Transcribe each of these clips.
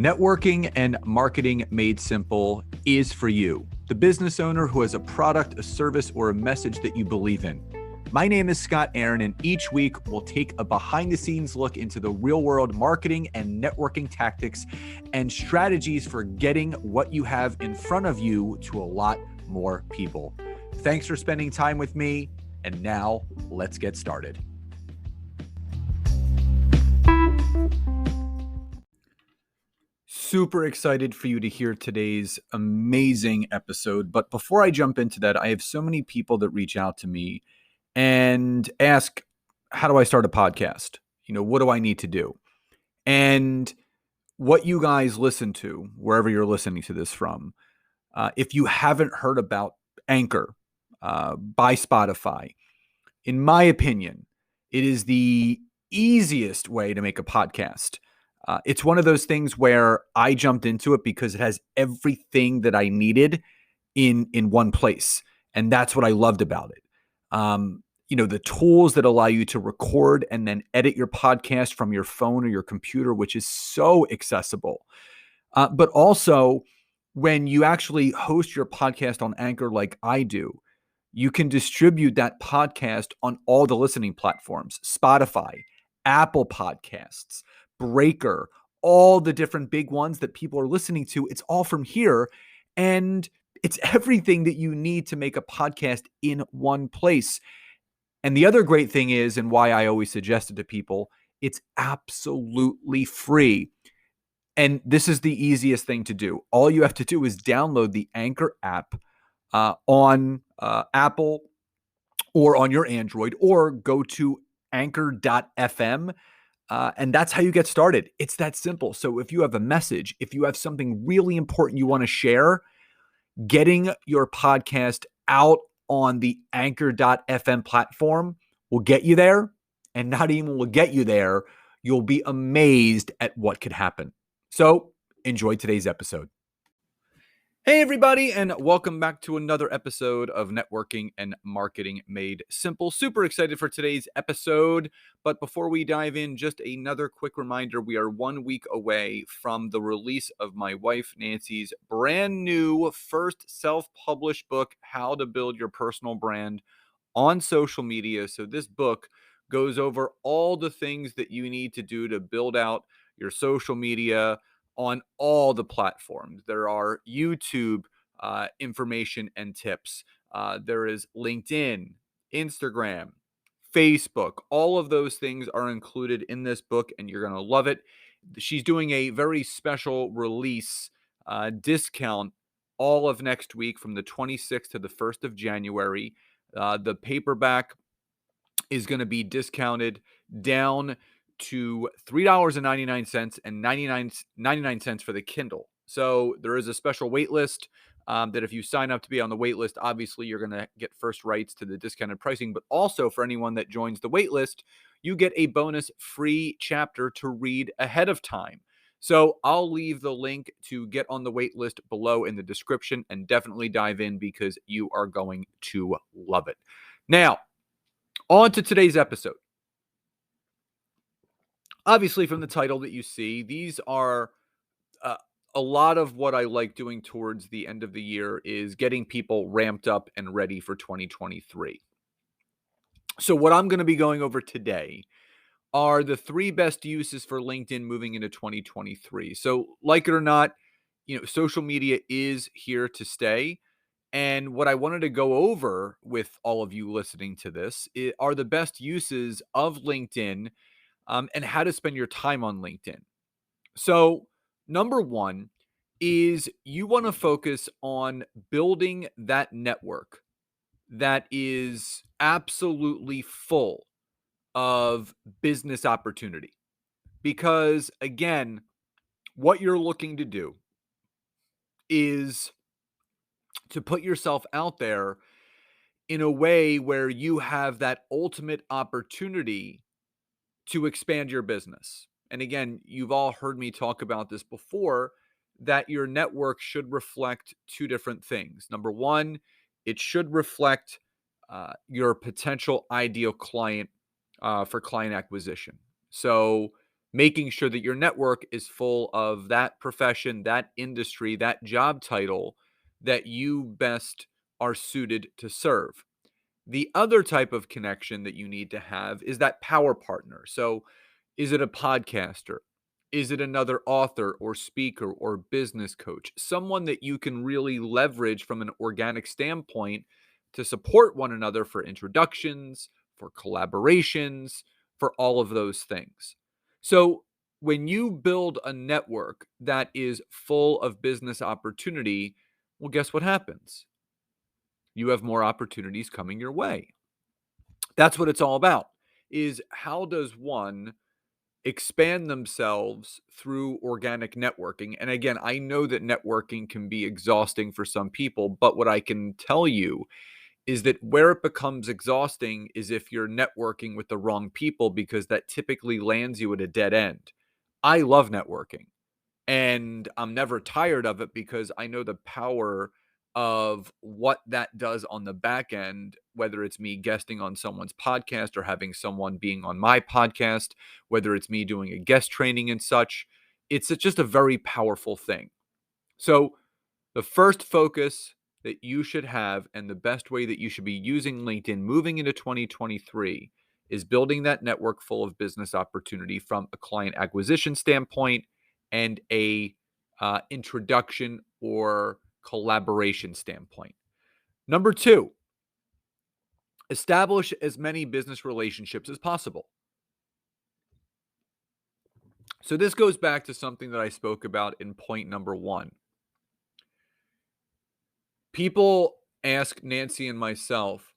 Networking and Marketing Made Simple is for you, the business owner who has a product, a service, or a message that you believe in. My name is Scott Aaron, and each week we'll take a behind-the-scenes look into the real-world marketing and networking tactics and strategies for getting what you have in front of you to a lot more people. Thanks for spending time with me, and now let's get started. Super excited for you to hear today's amazing episode. But before I jump into that, I have so many people that reach out to me and ask, how do I start a podcast? What do I need to do? And what you guys listen to, wherever you're listening to this from, if you haven't heard about Anchor by Spotify, in my opinion, it is the easiest way to make a podcast. It's one of those things where I jumped into it because it has everything that I needed in one place. And that's what I loved about it. The tools that allow you to record and then edit your podcast from your phone or your computer, which is so accessible. But also, when you actually host your podcast on Anchor like I do, you can distribute that podcast on all the listening platforms: Spotify, Apple Podcasts, Breaker, all the different big ones that people are listening to. It's all from here. And it's everything that you need to make a podcast in one place. And the other great thing is, and why I always suggest it to people, it's absolutely free. And this is the easiest thing to do. All you have to do is download the Anchor app on Apple or on your Android, or go to anchor.fm. And that's how you get started. It's that simple. So if you have a message, if you have something really important you want to share, getting your podcast out on the anchor.fm platform will get you there. And not even will get you there, you'll be amazed at what could happen. So enjoy today's episode. Hey, everybody, and welcome back to another episode of Networking and Marketing Made Simple. Super excited for today's episode. But before we dive in, just another quick reminder. We are 1 week away from the release of my wife, Nancy's brand new first self-published book, How to Build Your Personal Brand on Social Media. So this book goes over all the things that you need to do to build out your social media on all the platforms. There are YouTube information and tips. There is LinkedIn, Instagram, Facebook. All of those things are included in this book, and you're going to love it. She's doing a very special release discount all of next week from the 26th to the 1st of January. The paperback is going to be discounted down to $3.99 and 99 cents for the Kindle. So there is a special wait list that if you sign up to be on the wait list, obviously you're going to get first rights to the discounted pricing. But also for anyone that joins the wait list, you get a bonus free chapter to read ahead of time. So I'll leave the link to get on the wait list below in the description, and definitely dive in because you are going to love it. Now, on to today's episode. Obviously, from the title that you see, these are a lot of what I like doing towards the end of the year is getting people ramped up and ready for 2023. So what I'm going to be going over today are the 3 best uses for LinkedIn moving into 2023. So like it or not, social media is here to stay. And what I wanted to go over with all of you listening to this are the best uses of LinkedIn and how to spend your time on LinkedIn. So number 1 is you want to focus on building that network that is absolutely full of business opportunity. Because again, what you're looking to do is to put yourself out there in a way where you have that ultimate opportunity to expand your business. And again, you've all heard me talk about this before, that your network should reflect 2 different things. Number 1, it should reflect your potential ideal client for client acquisition. So making sure that your network is full of that profession, that industry, that job title that you best are suited to serve. The other type of connection that you need to have is that power partner. So, is it a podcaster? Is it another author or speaker or business coach? Someone that you can really leverage from an organic standpoint to support one another for introductions, for collaborations, for all of those things. So, when you build a network that is full of business opportunity, well, guess what happens? You have more opportunities coming your way. That's what it's all about, is how does one expand themselves through organic networking? And again, I know that networking can be exhausting for some people, but what I can tell you is that where it becomes exhausting is if you're networking with the wrong people, because that typically lands you at a dead end. I love networking. And I'm never tired of it because I know the power of what that does on the back end, whether it's me guesting on someone's podcast or having someone being on my podcast, whether it's me doing a guest training and such. Just a very powerful thing. So, the first focus that you should have and the best way that you should be using LinkedIn moving into 2023 is building that network full of business opportunity from a client acquisition standpoint and a introduction or collaboration standpoint. Number two, establish as many business relationships as possible. So this goes back to something that I spoke about in point number one. People ask Nancy and myself,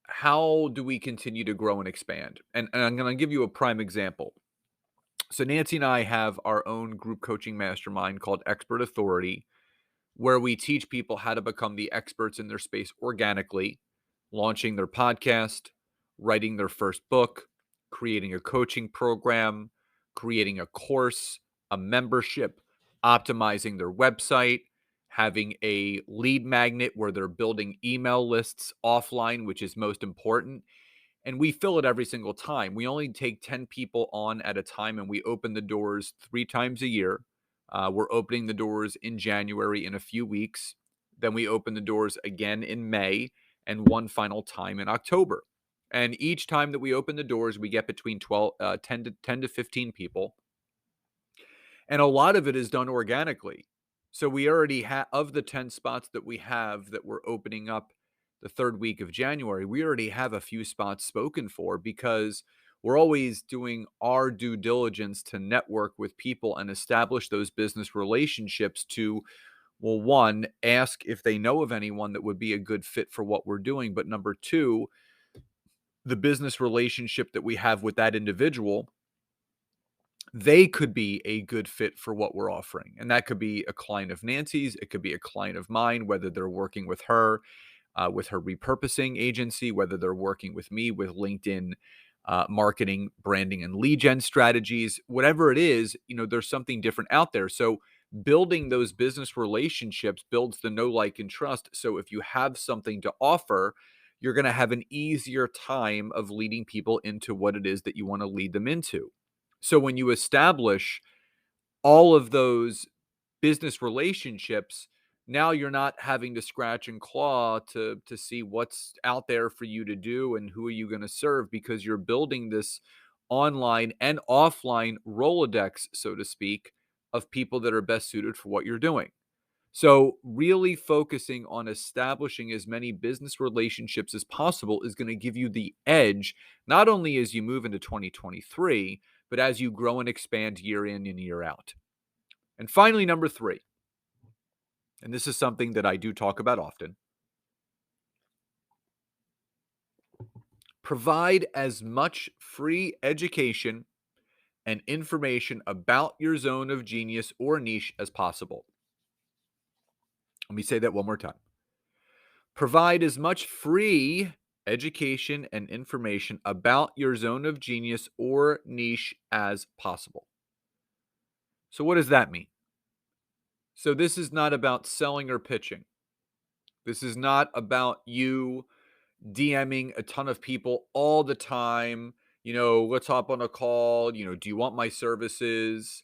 how do we continue to grow and expand? And I'm going to give you a prime example. So Nancy and I have our own group coaching mastermind called Expert Authority, where we teach people how to become the experts in their space organically, launching their podcast, writing their first book, creating a coaching program, creating a course, a membership, optimizing their website, having a lead magnet where they're building email lists offline, which is most important. And we fill it every single time. We only take 10 people on at a time, and we open the doors 3 times a year. We're opening the doors in January in a few weeks. Then we open the doors again in May and one final time in October. And each time that we open the doors, we get between 10 to 15 people. And a lot of it is done organically. So we already have, of the 10 spots that we have that we're opening up the third week of January, we already have a few spots spoken for because we're always doing our due diligence to network with people and establish those business relationships to, well, one, ask if they know of anyone that would be a good fit for what we're doing. But number two, the business relationship that we have with that individual, they could be a good fit for what we're offering. And that could be a client of Nancy's, it could be a client of mine, whether they're working with her repurposing agency, whether they're working with me with LinkedIn marketing, branding, and lead gen strategies, whatever it is, there's something different out there. So building those business relationships builds the know, like, and trust. So if you have something to offer, you're going to have an easier time of leading people into what it is that you want to lead them into. So when you establish all of those business relationships, now you're not having to scratch and claw to see what's out there for you to do and who are you going to serve, because you're building this online and offline Rolodex, so to speak, of people that are best suited for what you're doing. So really focusing on establishing as many business relationships as possible is going to give you the edge, not only as you move into 2023, but as you grow and expand year in and year out. And finally, number three, and this is something that I do talk about often, provide as much free education and information about your zone of genius or niche as possible. Let me say that one more time. Provide as much free education and information about your zone of genius or niche as possible. So, what does that mean? So, this is not about selling or pitching. This is not about you DMing a ton of people all the time, let's hop on a call. Do you want my services?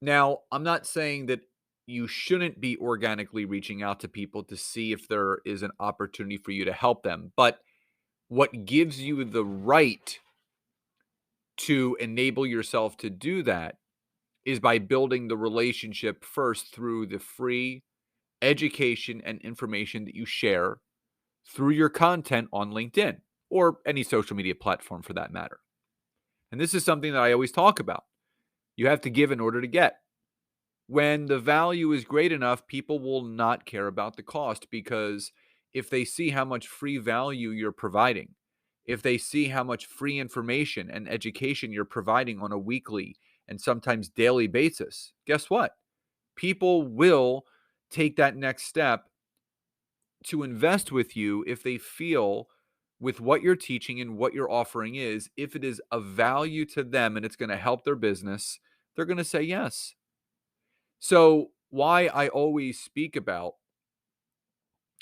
Now, I'm not saying that you shouldn't be organically reaching out to people to see if there is an opportunity for you to help them. But what gives you the right to enable yourself to do that is by building the relationship first through the free education and information that you share through your content on LinkedIn or any social media platform for that matter. And this is something that I always talk about. You have to give in order to get. When the value is great enough, people will not care about the cost, because if they see how much free value you're providing, if they see how much free information and education you're providing on a weekly and sometimes daily basis, guess what? People will take that next step to invest with you if they feel with what you're teaching and what you're offering is, if it is of value to them and it's going to help their business, they're going to say yes. So, why I always speak about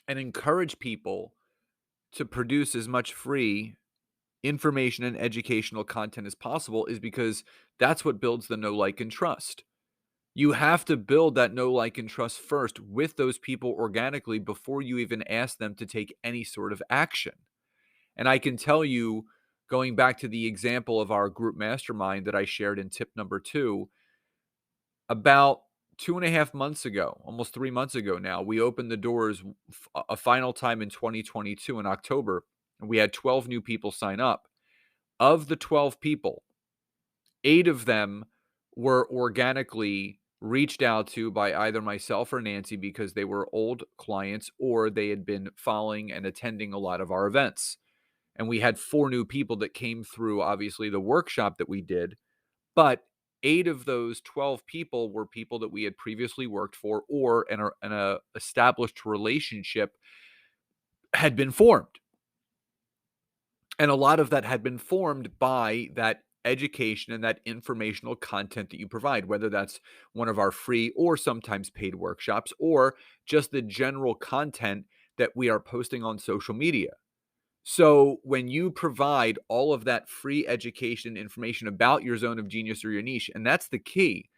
and encourage people to produce as much free information and educational content as possible is because that's what builds the know, like, and trust. You have to build that know, like, and trust first with those people organically before you even ask them to take any sort of action. And I can tell you, going back to the example of our group mastermind that I shared in tip number 2, about 2.5 months ago, almost 3 months ago now, we opened the doors a final time in 2022 in October, and we had 12 new people sign up. Of the 12 people, 8 of them were organically reached out to by either myself or Nancy because they were old clients or they had been following and attending a lot of our events. And we had 4 new people that came through, obviously, the workshop that we did. But 8 of those 12 people were people that we had previously worked for, or an established relationship had been formed. And a lot of that had been formed by that education and that informational content that you provide, whether that's one of our free or sometimes paid workshops, or just the general content that we are posting on social media. So when you provide all of that free education and information about your zone of genius or your niche, and that's the key,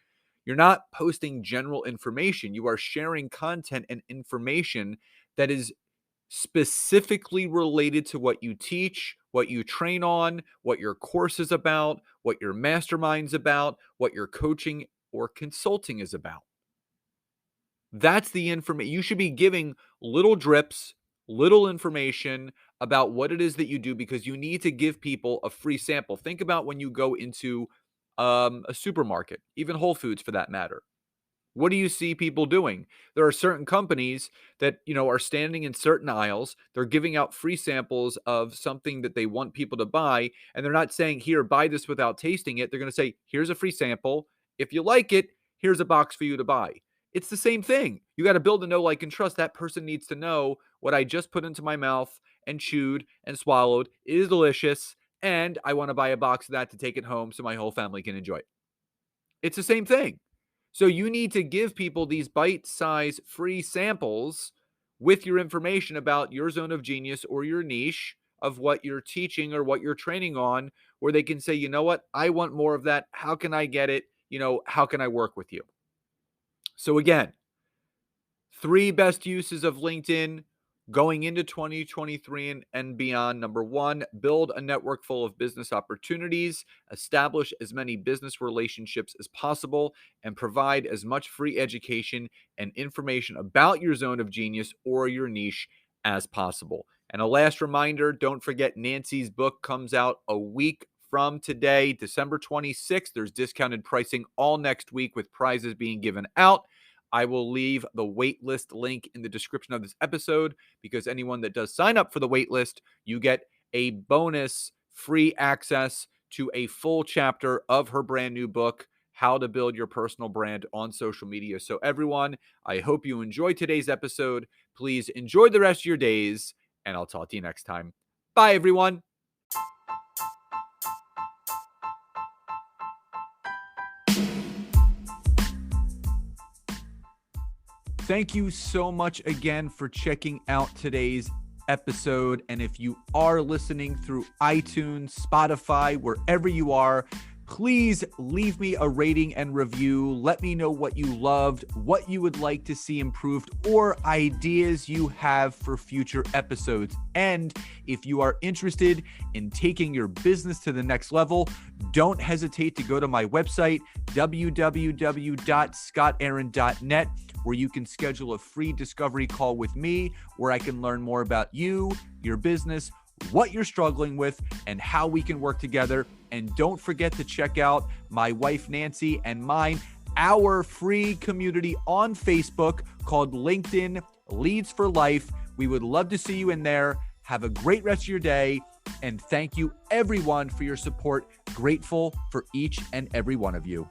you're not posting general information. You are sharing content and information that is specifically related to what you teach, what you train on, what your course is about, what your mastermind's about, what your coaching or consulting is about. That's the information. You should be giving little drips, little information about what it is that you do, because you need to give people a free sample. Think about when you go into a supermarket, even Whole Foods for that matter. What do you see people doing? There are certain companies that, are standing in certain aisles. They're giving out free samples of something that they want people to buy. And they're not saying, here, buy this without tasting it. They're going to say, here's a free sample. If you like it, here's a box for you to buy. It's the same thing. You got to build a know, like, and trust. That person needs to know what I just put into my mouth and chewed and swallowed is delicious. And I want to buy a box of that to take it home so my whole family can enjoy it. It's the same thing. So you need to give people these bite-sized free samples with your information about your zone of genius or your niche of what you're teaching or what you're training on, where they can say, you know what, I want more of that. How can I get it? How can I work with you? So again, 3 best uses of LinkedIn going into 2023 and beyond. Number 1, build a network full of business opportunities, establish as many business relationships as possible, and provide as much free education and information about your zone of genius or your niche as possible. And a last reminder, don't forget Nancy's book comes out a week from today, December 26th. There's discounted pricing all next week with prizes being given out. I will leave the waitlist link in the description of this episode, because anyone that does sign up for the waitlist, you get a bonus free access to a full chapter of her brand new book, How to Build Your Personal Brand on Social Media. So everyone, I hope you enjoyed today's episode. Please enjoy the rest of your days, and I'll talk to you next time. Bye, everyone. Thank you so much again for checking out today's episode. And if you are listening through iTunes, Spotify, wherever you are, please leave me a rating and review. Let me know what you loved, what you would like to see improved, or ideas you have for future episodes. And if you are interested in taking your business to the next level, don't hesitate to go to my website, www.scottaaron.net, where you can schedule a free discovery call with me, where I can learn more about you, your business, what you're struggling with, and how we can work together. And don't forget to check out my wife, Nancy, and mine, our free community on Facebook called LinkedIn Leads for Life. We would love to see you in there. Have a great rest of your day. And thank you, everyone, for your support. Grateful for each and every one of you.